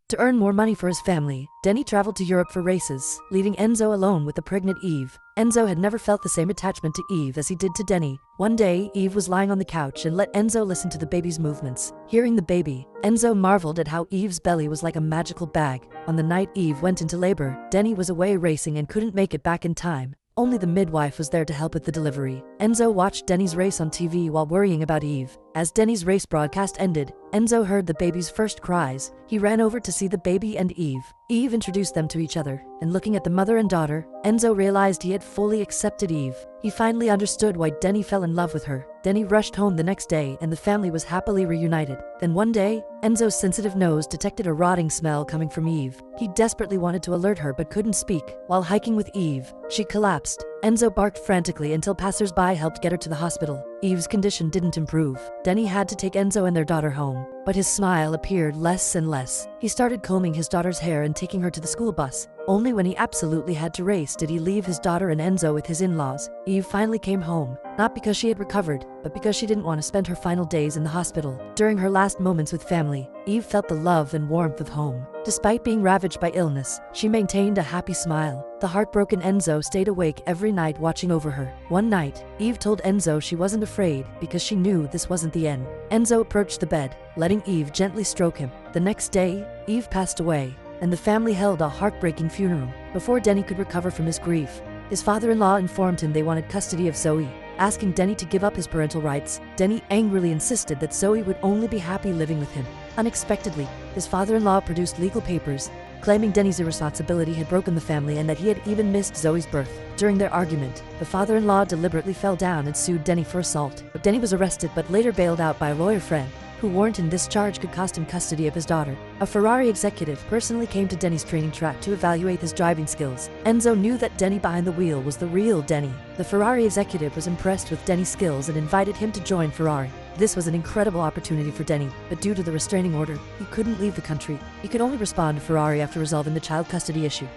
To earn more money for his family, Denny traveled to Europe for races, leaving Enzo alone with the pregnant Eve. Enzo had never felt the same attachment to Eve as he did to Denny. One day, Eve was lying on the couch and let Enzo listen to the baby's movements. Hearing the baby, Enzo marveled at how Eve's belly was like a magical bag. On the night Eve went into labor, Denny was away racing and couldn't make it back in time. Only the midwife was there to help with the delivery. Enzo watched Denny's race on TV while worrying about Eve. As Denny's race broadcast ended, Enzo heard the baby's first cries. He ran over to see the baby and Eve. Eve introduced them to each other, and looking at the mother and daughter, Enzo realized he had fully accepted Eve. He finally understood why Denny fell in love with her. Denny rushed home the next day and the family was happily reunited. Then one day, Enzo's sensitive nose detected a rotting smell coming from Eve. He desperately wanted to alert her but couldn't speak. While hiking with Eve, she collapsed. Enzo barked frantically until passersby helped get her to the hospital. Eve's condition didn't improve. Denny had to take Enzo and their daughter home, but his smile appeared less and less. He started combing his daughter's hair and taking her to the school bus. Only when he absolutely had to race did he leave his daughter and Enzo with his in-laws. Eve finally came home, not because she had recovered, but because she didn't want to spend her final days in the hospital. During her last moments with family, Eve felt the love and warmth of home. Despite being ravaged by illness, she maintained a happy smile. The heartbroken Enzo stayed awake every night watching over her. One night, Eve told Enzo she wasn't afraid because she knew this wasn't the end. Enzo approached the bed, letting Eve gently stroke him. The next day, Eve passed away, and the family held a heartbreaking funeral. Before Denny could recover from his grief, his father-in-law informed him they wanted custody of Zoe. Asking Denny to give up his parental rights, Denny angrily insisted that Zoe would only be happy living with him. Unexpectedly, his father-in-law produced legal papers, claiming Denny's irresponsibility had broken the family and that he had even missed Zoe's birth. During their argument, the father-in-law deliberately fell down and sued Denny for assault. Denny was arrested but later bailed out by a lawyer friend, who warned him this charge could cost him custody of his daughter. A Ferrari executive personally came to Denny's training track to evaluate his driving skills. Enzo knew that Denny behind the wheel was the real Denny. The Ferrari executive was impressed with Denny's skills and invited him to join Ferrari. This was an incredible opportunity for Denny, but due to the restraining order, he couldn't leave the country. He could only respond to Ferrari after resolving the child custody issue.